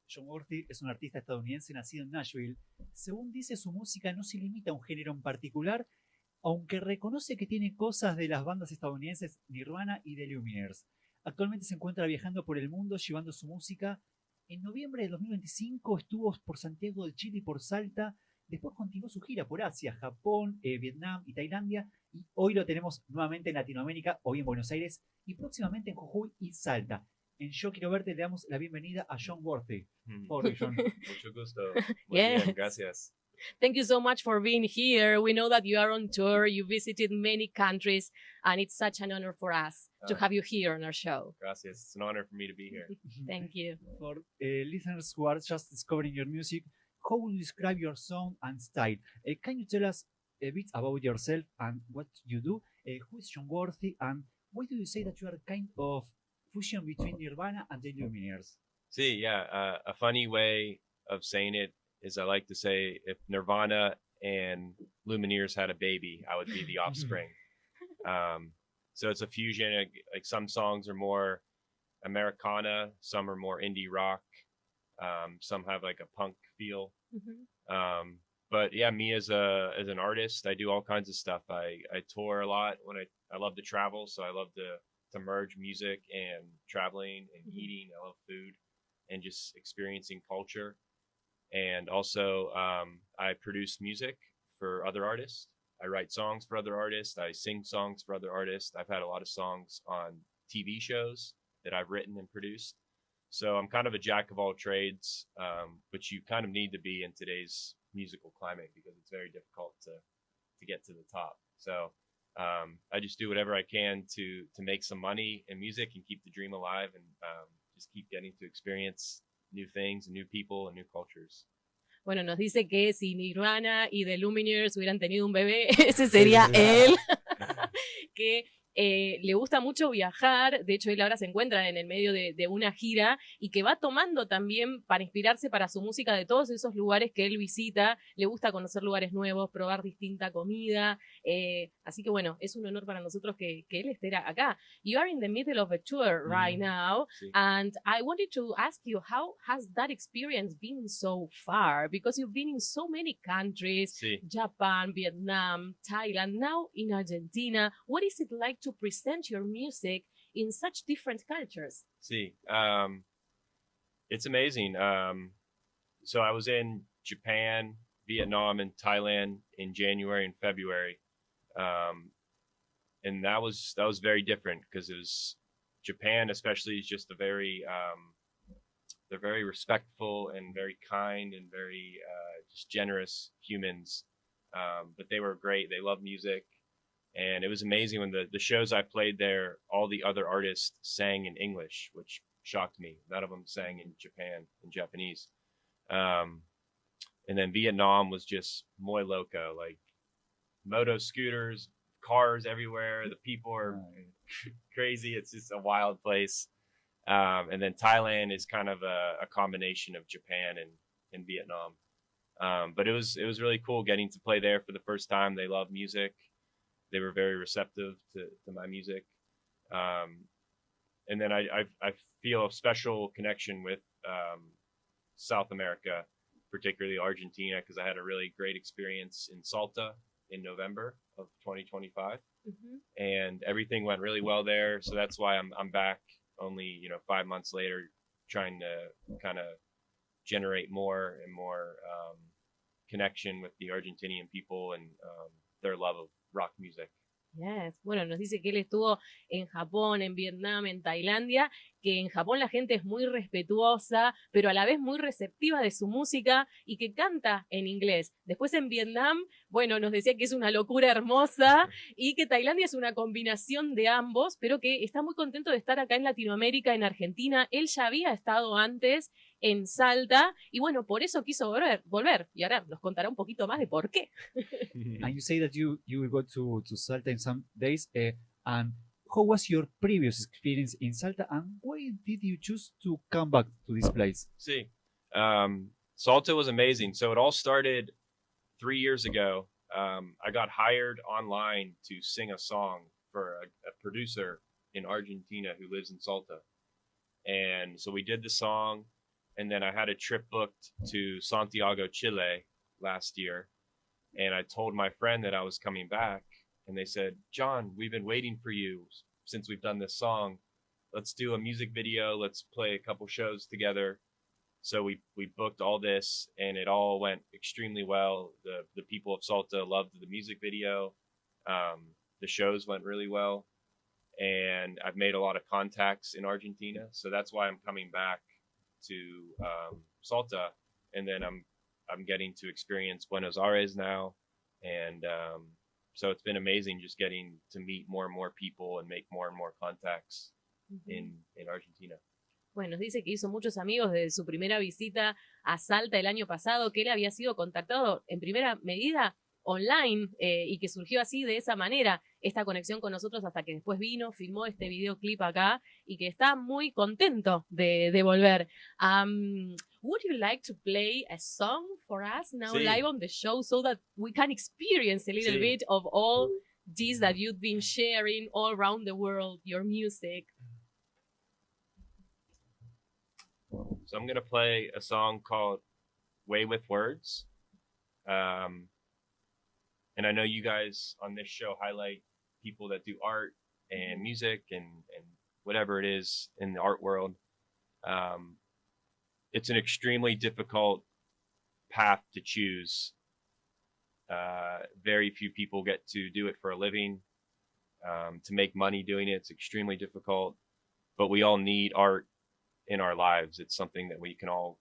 Jon Worthy es un artista estadounidense nacido en Nashville. Según dice, su música no se limita a un género en particular, aunque reconoce que tiene cosas de las bandas estadounidenses Nirvana y The Lumineers. Actualmente se encuentra viajando por el mundo llevando su música. En noviembre de 2025 estuvo por Santiago de Chile y por Salta. Después continuó su gira por Asia, Japón, Vietnam y Tailandia. Y hoy lo tenemos nuevamente en Latinoamérica, hoy en Buenos Aires y próximamente en Jujuy y Salta. En Yo Quiero Verte le damos la bienvenida a Jon Worthy. Pobre Jon. Mucho gusto. Muy Yes. bien, gracias. Thank you so much for being here. We know that you are on tour, you visited many countries, and it's such an honor for us to have you here on our show. Gracias. It's an honor for me to be here. Thank you. For listeners who are just discovering your music, how would you describe your sound and style? Can you tell us a bit about yourself and what you do? Who is Jon Worthy, and why do you say that you are kind of fusion between Nirvana and the Lumineers? See, yeah, a funny way of saying it is I like to say if Nirvana and Lumineers had a baby, I would be the offspring. So it's a fusion. Like some songs are more Americana, some are more indie rock, some have like a punk feel. Mm-hmm. But yeah, me as an artist, I do all kinds of stuff. I tour a lot when I love to travel, so I love to merge music and traveling and eating. I love food and just experiencing culture. And also, I produce music for other artists. I write songs for other artists. I sing songs for other artists. I've had a lot of songs on TV shows that I've written and produced. So I'm kind of a jack of all trades, which you kind of need to be in today's musical climate because it's very difficult to get to the top. So I just do whatever I can to make some money in music and keep the dream alive and just keep getting to experience new things and new people and new cultures. Bueno, nos dice que si Nirvana y The Lumineers hubieran tenido un bebé, ese sería él. Que le gusta mucho viajar, de hecho él ahora se encuentra en el medio de una gira y que va tomando también para inspirarse para su música de todos esos lugares que él visita, le gusta conocer lugares nuevos, probar distinta comida, así que bueno, es un honor para nosotros que él esté acá. You are in the middle of a tour right now, Sí. and I wanted to ask you, how has that experience been so far? Because you've been in so many countries, Sí. Japan, Vietnam, Thailand, now in Argentina. What is it like to present your music in such different cultures? See, it's amazing. So I was in Japan, Vietnam, and Thailand in January and February, and that was very different because it was Japan, especially, is just they're very respectful and very kind and very just generous humans. But they were great. They love music. And it was amazing when the shows I played there, all the other artists sang in English, which shocked me. None of them sang in Japanese. And then Vietnam was just muy loco, like moto scooters, cars everywhere. The people are crazy. It's just a wild place. And then Thailand is kind of a combination of Japan and Vietnam. But it was really cool getting to play there for the first time. They love music. They were very receptive to my music. And then I feel a special connection with South America, particularly Argentina, because I had a really great experience in Salta in November of 2025. And everything went really well there. So that's why I'm back only 5 months later, trying to kind of generate more and more connection with the Argentinian people and their love of rock music. Yes. Bueno, nos dice que él estuvo en Japón, en Vietnam, en Tailandia, que en Japón la gente es muy respetuosa, pero a la vez muy receptiva de su música y que canta en inglés. Después en Vietnam, bueno, nos decía que es una locura hermosa y que Tailandia es una combinación de ambos, pero que está muy contento de estar acá en Latinoamérica, en Argentina. Él ya había estado antes en Salta y bueno, por eso quiso volver y ahora nos contará un poquito más de por qué. And you say that you will go to Salta in some days. And how was your previous experience in Salta? And why did you choose to come back to this place? See, Salta was amazing. So it all started 3 years ago. I got hired online to sing a song for a producer in Argentina who lives in Salta. And so we did the song. And then I had a trip booked to Santiago, Chile last year. And I told my friend that I was coming back. And they said, John, we've been waiting for you since we've done this song. Let's do a music video. Let's play a couple shows together. So we booked all this, and it all went extremely well. The people of Salta loved the music video. The shows went really well. And I've made a lot of contacts in Argentina. So that's why I'm coming back to Salta. And then I'm getting to experience Buenos Aires now. And so it's been amazing just getting to meet more and more people and make more and more contacts in Argentina. Bueno, nos dice que hizo muchos amigos desde su primera visita a Salta el año pasado, que él había sido contactado en primera medida online y que surgió así de esa manera esta conexión con nosotros hasta que después vino, filmó este videoclip acá y que está muy contento de volver. Would you like to play a song for us now live on the show so that we can experience a little bit of all this that you've been sharing all around the world, your music? So I'm going to play a song called Way with Words. And I know you guys on this show highlight people that do art and music and whatever it is in the art world. It's an extremely difficult path to choose. Very few people get to do it for a living. To make money doing it, it's extremely difficult. But we all need art in our lives. It's something that we can all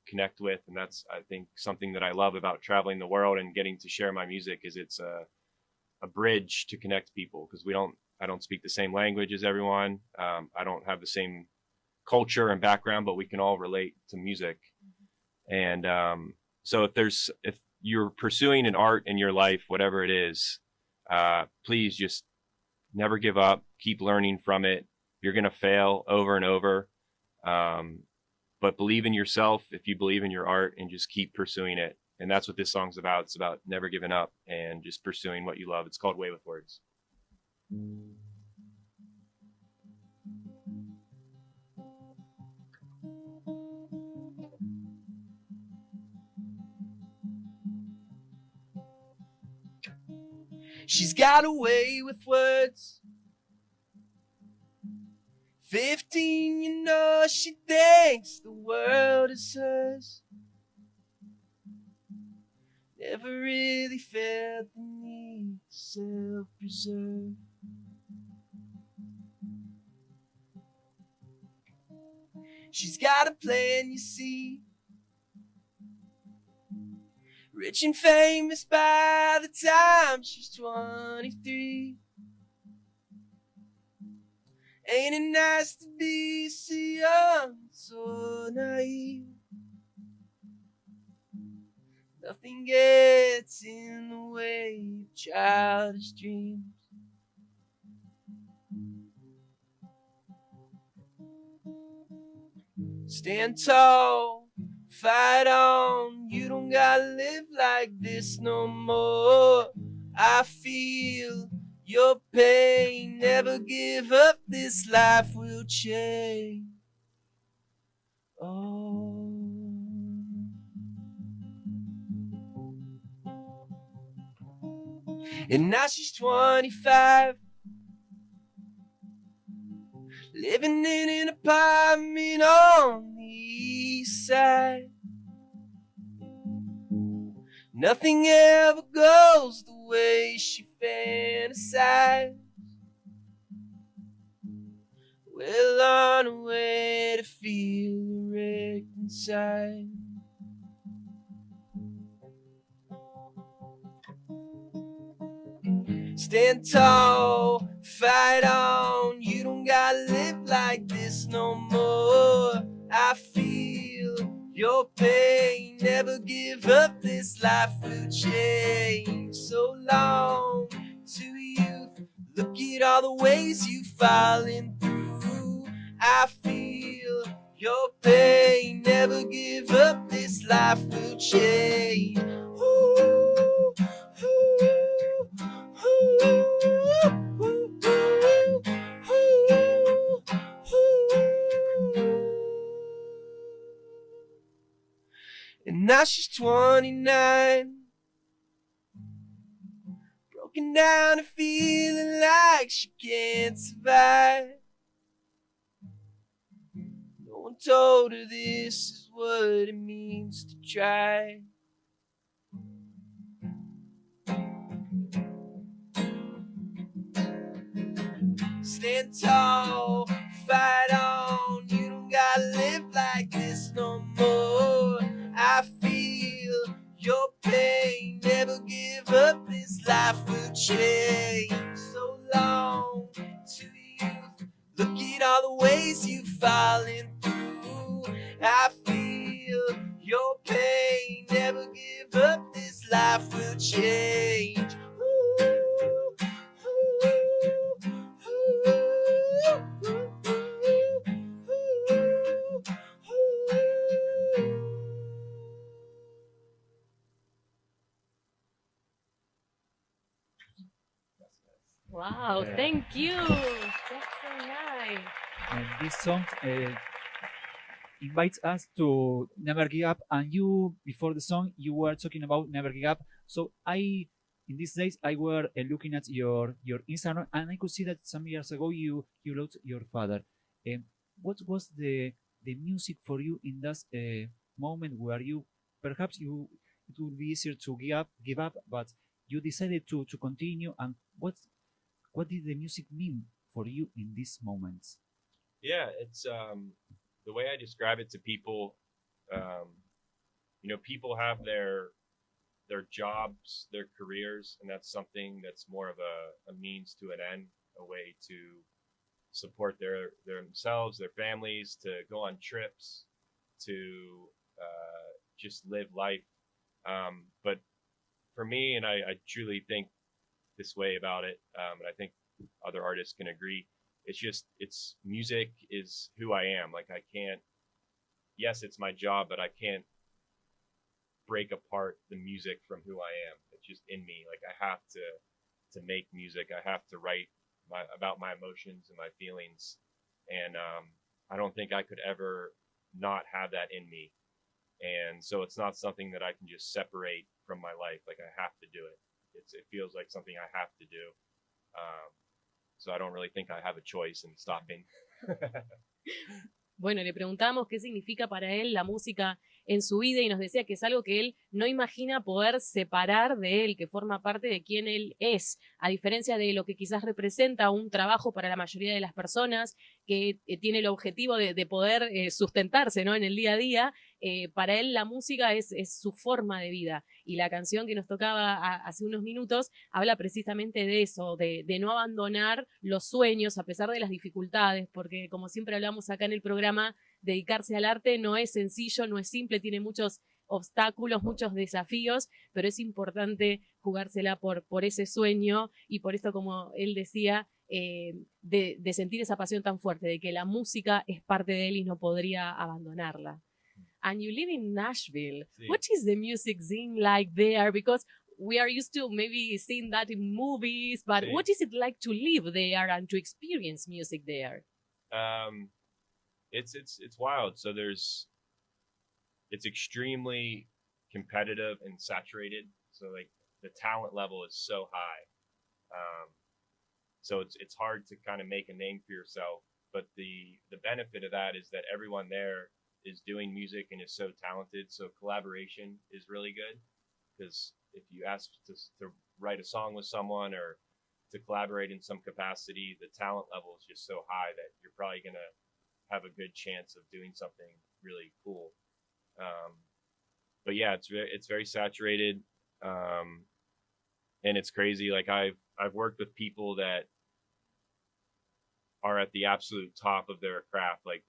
connect with, and that's, I think, something that I love about traveling the world and getting to share my music is it's a bridge to connect people, because I don't speak the same language as everyone. I don't have the same culture and background, but we can all relate to music. And so if you're pursuing an art in your life, whatever it is, please just never give up. Keep learning from it. You're going to fail over and over. But believe in yourself if you believe in your art, and just keep pursuing it. And that's what this song's about. It's about never giving up and just pursuing what you love. It's called Way with Words. She's got a way with words. 15, you know, she thinks the world is hers. Never really felt the need to self-preserve. She's got a plan, you see. Rich and famous by the time she's 23. Ain't it nice to be so young, so naive? Nothing gets in the way of childish dreams. Stand tall, fight on. You don't gotta live like this no more. I feel your pain, never give up, this life will change. Oh. And now she's 25, living in an apartment on the east side. Nothing ever goes the way she fantasized. Well, on her way to feel wrecked inside. Stand tall, fight on. You don't gotta live like this no more. I feel your pain, never give up, this life will change. So long to youth, look at all the ways you've fallen through. I feel your pain, never give up, this life will change. Ooh, ooh, ooh, ooh. Now she's 29, broken down and feeling like she can't survive. No one told her this is what it means to try. Stand tall, fight on, you don't gotta live like this no more. I feel your pain, never give up, this life will change. So long to youth, look at all the ways you've fallen through. I feel your pain, never give up, this life will change. Ooh, ooh, ooh, Wow, Yeah. thank you. That's so nice. And this song invites us to never give up. And you, before the song, you were talking about never give up. So in these days, I were looking at your Instagram, and I could see that some years ago you lost your father. What was the music for you in that moment where you perhaps it would be easier to give up, but you decided to continue? And what did the music mean for you in these moments? Yeah, it's the way I describe it to people. People have their jobs, their careers, and that's something that's more of a means to an end, a way to support themselves, their families, to go on trips, to just live life. But for me, and I truly think this way about it, and I think other artists can agree, it's music is who I am. Like I can't, yes, it's my job, but I can't break apart the music from who I am. It's just in me. Like I have to make music. I have to write about my emotions and my feelings. And I don't think I could ever not have that in me. And so it's not something that I can just separate from my life. Like I have to do it. It feels like something I have to do. So I don't really think I have a choice in stopping. Bueno, le preguntamos qué significa para él la música en su vida y nos decía que es algo que él no imagina poder separar de él, que forma parte de quien él es, a diferencia de lo que quizás representa un trabajo para la mayoría de las personas que tiene el objetivo de poder sustentarse, ¿no?, en el día a día. Para él la música es su forma de vida, y la canción que nos tocaba hace unos minutos habla precisamente de eso, de no abandonar los sueños a pesar de las dificultades, porque como siempre hablamos acá en el programa, dedicarse al arte no es sencillo, no es simple, tiene muchos obstáculos, muchos desafíos, pero es importante jugársela por ese sueño, y por esto, como él decía, de sentir esa pasión tan fuerte, de que la música es parte de él y no podría abandonarla. And you live in Nashville. Sí. What is the music scene like there? Because we are used to maybe seeing that in movies, but Sí. what is it like to live there and to experience music there? It's wild. So it's extremely competitive and saturated. So like the talent level is so high. So it's hard to kind of make a name for yourself. But the benefit of that is that everyone there is doing music and is so talented. So collaboration is really good, because if you ask to write a song with someone or to collaborate in some capacity, the talent level is just so high that you're probably going to have a good chance of doing something really cool. But yeah, it's very saturated. And it's crazy. Like I've worked with people that are at the absolute top of their craft. Like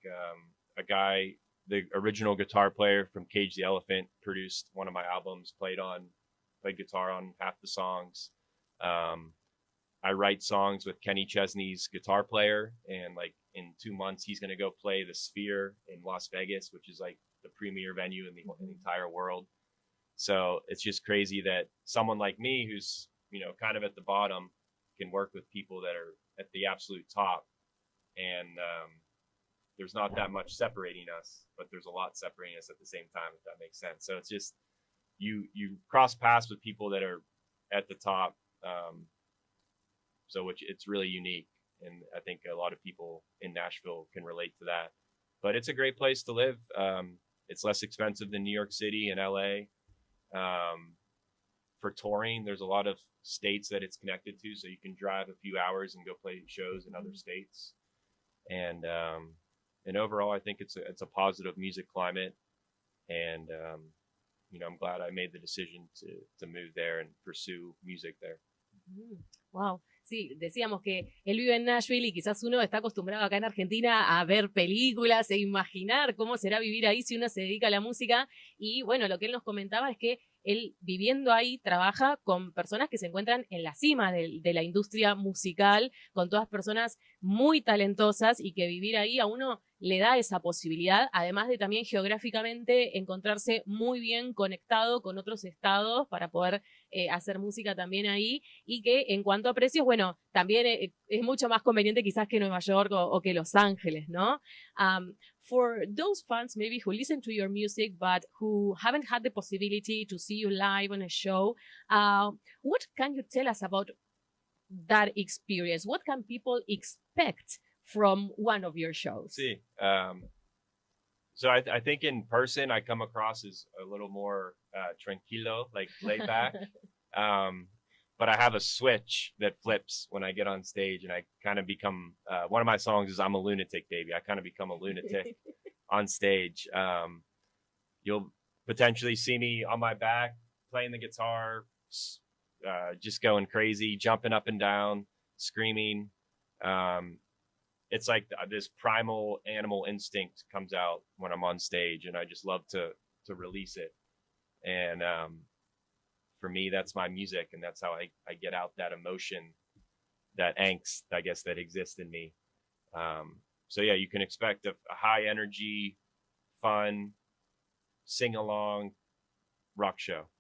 a guy, the original guitar player from Cage the Elephant, produced one of my albums, played guitar on half the songs. I write songs with Kenny Chesney's guitar player, and like in 2 months he's going to go play the Sphere in Las Vegas, which is like the premier venue in the entire world. So it's just crazy that someone like me, who's, kind of at the bottom, can work with people that are at the absolute top. And there's not that much separating us, but there's a lot separating us at the same time, if that makes sense. So it's just you cross paths with people that are at the top, so which it's really unique, and I think a lot of people in Nashville can relate to that. But it's a great place to live. It's less expensive than New York City and LA. For touring, there's a lot of states that it's connected to, so you can drive a few hours and go play shows in other states. And overall, I think it's a positive music climate, and I'm glad I made the decision to move there and pursue music there. Wow. Sí, decíamos que él vive en Nashville y quizás uno está acostumbrado acá en Argentina a ver películas e imaginar cómo será vivir ahí si uno se dedica a la música. Y bueno, lo que él nos comentaba es que él, viviendo ahí, trabaja con personas que se encuentran en la cima de la industria musical, con todas personas muy talentosas, y que vivir ahí a uno le da esa posibilidad, además de también geográficamente encontrarse muy bien conectado con otros estados para poder hacer música también ahí, y que en cuanto a precios, bueno, también es mucho más conveniente quizás que Nueva York o que Los Ángeles, ¿no? For those fans maybe who listen to your music but who haven't had the possibility to see you live on a show, what can you tell us about that experience? What can people expect from one of your shows? Sí. So I think in person I come across as a little more tranquilo, like laid back. But I have a switch that flips when I get on stage, and I kind of become, one of my songs is I'm a Lunatic Baby. I kind of become a lunatic on stage. You'll potentially see me on my back playing the guitar, just going crazy, jumping up and down, screaming. It's like this primal animal instinct comes out when I'm on stage, and I just love to release it. And for me, that's my music, and that's how I get out that emotion, that angst, I guess, that exists in me. So yeah, you can expect a high energy, fun, sing along rock show.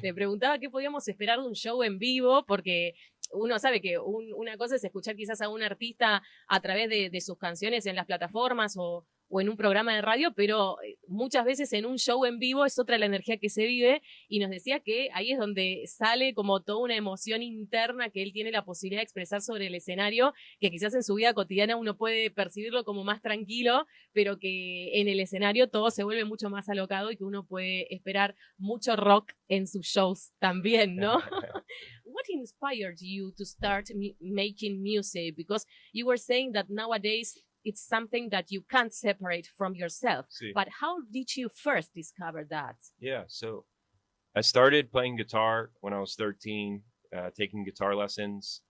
Le preguntaba qué podíamos esperar de un show en vivo, porque uno sabe que una cosa es escuchar quizás a un artista a través de sus canciones en las plataformas o en un programa de radio, pero muchas veces en un show en vivo es otra la energía que se vive, y nos decía que ahí es donde sale como toda una emoción interna que él tiene la posibilidad de expresar sobre el escenario, que quizás en su vida cotidiana uno puede percibirlo como más tranquilo, pero que en el escenario todo se vuelve mucho más alocado y que uno puede esperar mucho rock en sus shows también, ¿no? What inspired you to start making music? Because you were saying that nowadays it's something that you can't separate from yourself. Sí. But how did you first discover that? Yeah, so I started playing guitar when I was 13, taking guitar lessons.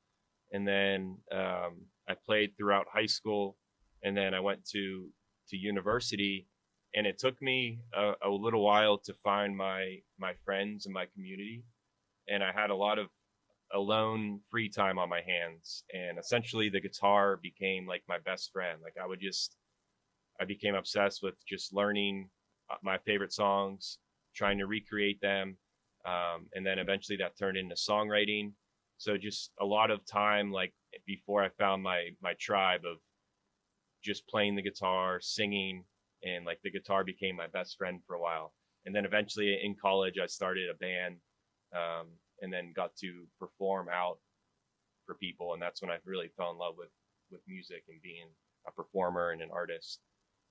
And then I played throughout high school. And then I went to university. And it took me a little while to find my friends and my community. And I had a lot of alone free time on my hands, and essentially the guitar became like my best friend. Like I became obsessed with just learning my favorite songs, trying to recreate them, and then eventually that turned into songwriting. So just a lot of time, like before I found my tribe of just playing the guitar, singing, and like the guitar became my best friend for a while. And then eventually in college I started a band, and then got to perform out for people. And that's when I really fell in love with music and being a performer and an artist.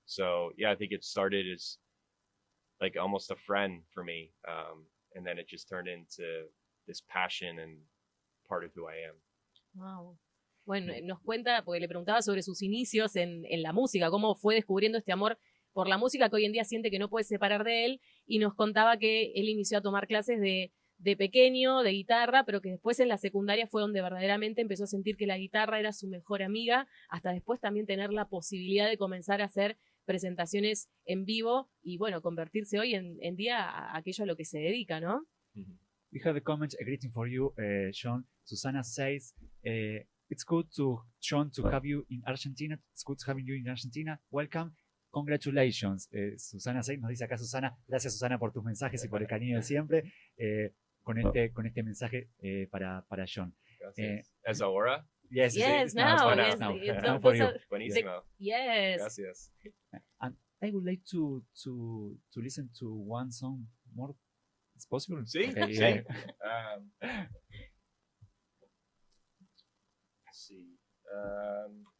So yeah, I think it started as like almost a friend for me. And then it just turned into this passion and part of who I am. Wow. Bueno, nos cuenta, porque le preguntaba sobre sus inicios en la música, cómo fue descubriendo este amor por la música que hoy en día siente que no puede separar de él, y nos contaba que él inició a tomar clases de pequeño, de guitarra, pero que después en la secundaria fue donde verdaderamente empezó a sentir que la guitarra era su mejor amiga, hasta después también tener la posibilidad de comenzar a hacer presentaciones en vivo y, bueno, convertirse hoy en día a aquello a lo que se dedica, ¿no? We have a comment, a greeting for you, Jon. Susana says, it's good Jon, to have you in Argentina. It's good having you in Argentina. Welcome. Congratulations. Susana says, nos dice acá Susana, gracias Susana por tus mensajes y por el cariño de siempre. Con este mensaje para Jon. ¿Es ahora? Yes, Yes, now, now, now, yes, now, it's now not for you. cosa- Buenísimo. Yes. Gracias. And I would like to listen to one song more. It's possible? Sí, Okay, sí. yeah. Let's see.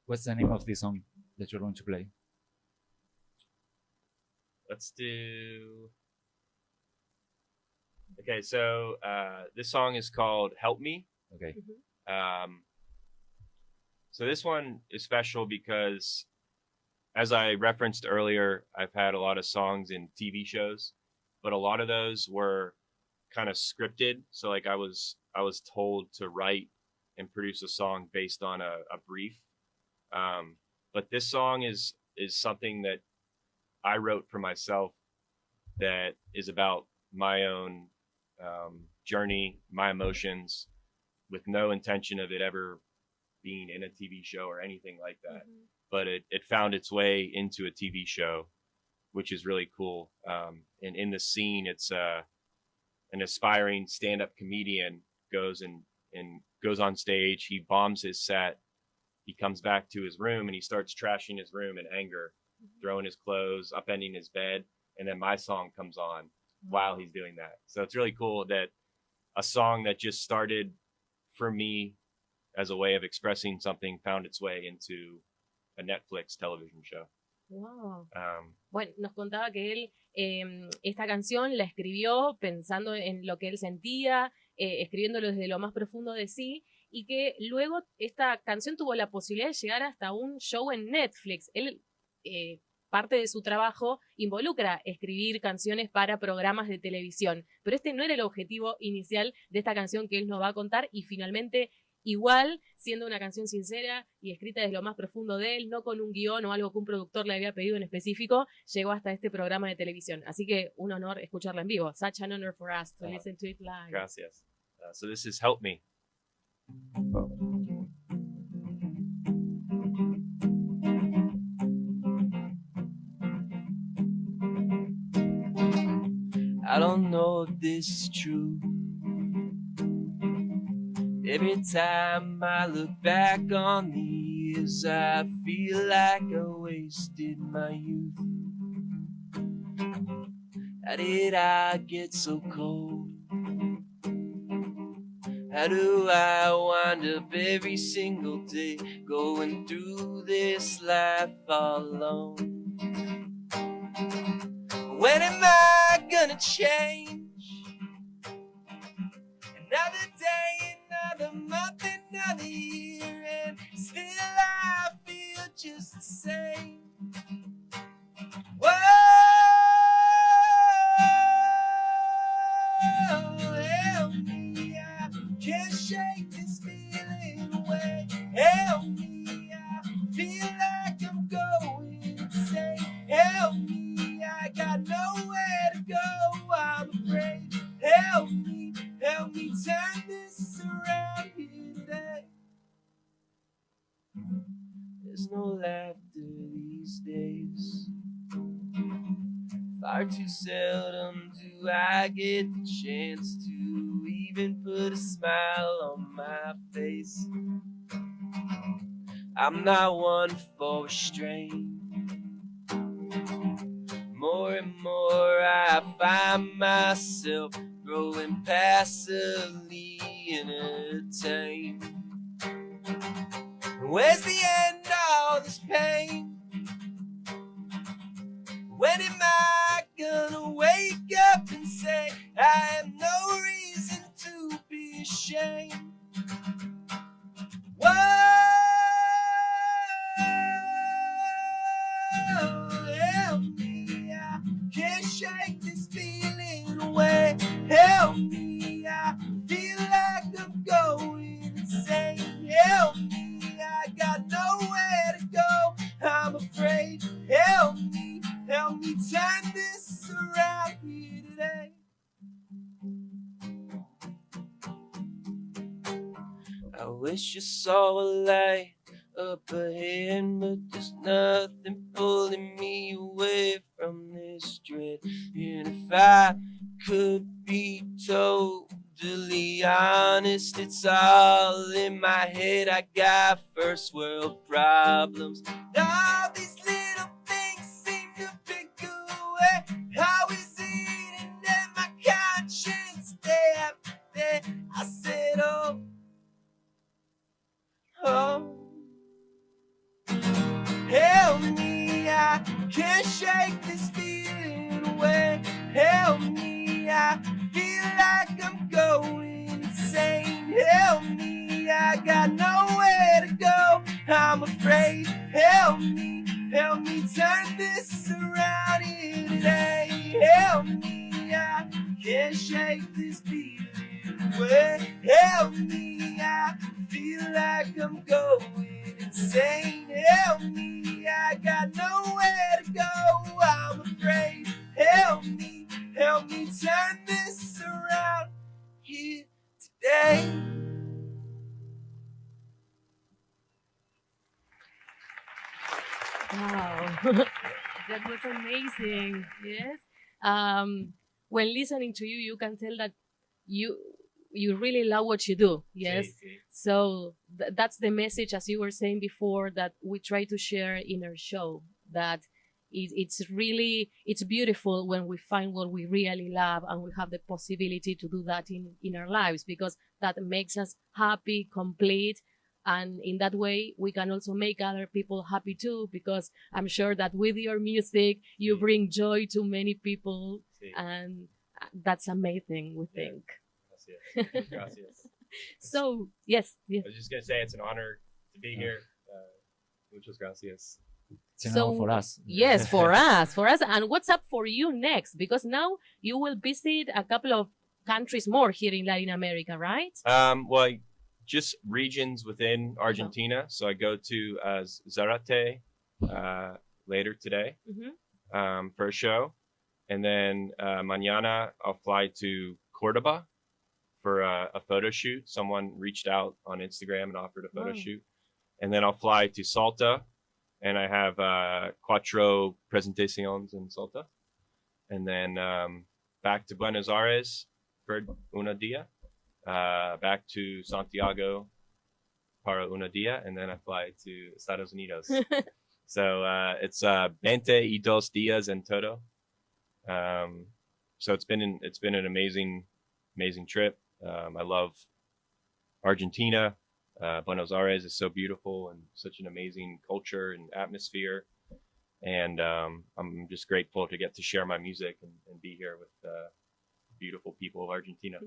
What's the name of the song that you're going to play? Let's do. Okay, so this song is called "Help Me." Okay. So this one is special because, as I referenced earlier, I've had a lot of songs in TV shows, but a lot of those were kind of scripted. So like I was told to write and produce a song based on a brief. But this song is something that I wrote for myself that is about my own journey, my emotions, with no intention of it ever being in a TV show or anything like that. But it found its way into a TV show, which is really cool. And in the scene, it's an aspiring stand-up comedian goes on stage. He bombs his set. He comes back to his room and he starts trashing his room in anger, throwing his clothes, upending his bed. And then my song comes on while he's doing that. So it's really cool that a song that just started for me as a way of expressing something found its way into a Netflix television show. Wow. Bueno, nos contaba que él esta canción la escribió pensando en lo que él sentía, escribiéndolo desde lo más profundo de sí, y que luego esta canción tuvo la posibilidad de llegar hasta un show en Netflix. Él, parte de su trabajo involucra escribir canciones para programas de televisión, pero este no era el objetivo inicial de esta canción que él nos va a contar, y finalmente, igual, siendo una canción sincera y escrita desde lo más profundo de él, no con un guión o algo que un productor le había pedido en específico, llegó hasta este programa de televisión. Así que un honor escucharla en vivo. Such an honor for us to listen to it live. Gracias. So this is Help Me. I don't know if this is true. Every time I look back on the years, I feel like I wasted my youth. How did I get so cold? How do I wind up every single day going through this life all alone? When am I gonna change? Another day, another month, another year, and still I feel just the same. Whoa, help me, I can't shake this feeling away. Help me, I feel like I'm going insane. Help me, I got nowhere to go, I'm afraid. Help me turn this around here today. There's no laughter these days. Far too seldom do I get the chance to even put a smile on my face. I'm not one for restraint. More and more I find myself growing passively entertained. Where's the end of all this pain? When am I gonna wake up and say I have no reason to be ashamed? Whoa, help me, I can't shake this feeling away. Help me, I feel like I'm going insane. Help me, I got nowhere to go, I'm afraid. Help me turn this around here today. I wish you saw a light up ahead, but there's nothing pulling me away from this dread. And if I could be told brutally honest, it's all in my head. I got first world problems. All these little things seem to pick away. How is eating at my conscience day after day. I said, oh, oh, help me, I can't shake this feeling away. Help me, I feel like I'm going insane. Help me, I got nowhere to go. I'm afraid. Help me turn this around here today. Help me, I can't shake this feeling away. Help me, I feel like I'm going insane. Help me, I got nowhere to go. I'm afraid. Help me turn this around here today. Wow, that was amazing. Yes. When listening to you, you can tell that you really love what you do. Yes. Sí. So that's the message, as you were saying before, that we try to share in our show. That it's beautiful when we find what we really love and we have the possibility to do that in our lives, because that makes us happy, complete. And in that way, we can also make other people happy too, because I'm sure that with your music, you bring joy to many people. Sí. And that's amazing, we think. Gracias. Gracias. So, yes. I was just going to say it's an honor to be here. Muchas gracias. So, for us. Yes, for us. And what's up for you next? Because now you will visit a couple of countries more here in Latin America, right? Well, just regions within Argentina. So I go to Zarate later today for a show. And then mañana I'll fly to Cordoba for a photo shoot. Someone reached out on Instagram and offered a photo shoot. And then I'll fly to Salta. And I have cuatro presentaciones in Salta. And then back to Buenos Aires for una dia. Back to Santiago para una dia, and then I fly to Estados Unidos. So it's 22 días en todo. So it's been an amazing trip. I love Argentina. Buenos Aires is so beautiful and such an amazing culture and atmosphere. And I'm just grateful to get to share my music and be here with beautiful people of Argentina.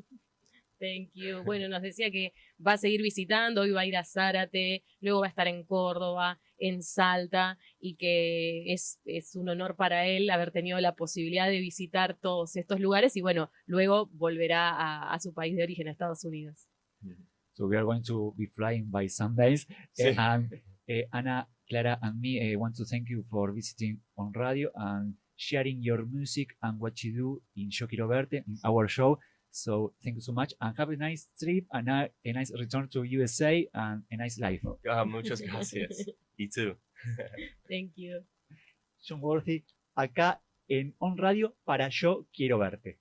Thank you. Bueno, nos decía que va a seguir visitando, hoy va a ir a Zárate, luego va a estar en Córdoba, en Salta, y que es un honor para él haber tenido la posibilidad de visitar todos estos lugares y bueno, luego volverá a su país de origen, a Estados Unidos. So we are going to be flying by Sundays. Sí. And Ana, Clara, and me want to thank you for visiting on radio and sharing your music and what you do in Quiero, Verte, in our show. So thank you so much and have a nice trip and a nice return to USA and a nice life. Muchas gracias. You too. Thank you. Jon Worthy, acá en On Radio para Yo Quiero Verte.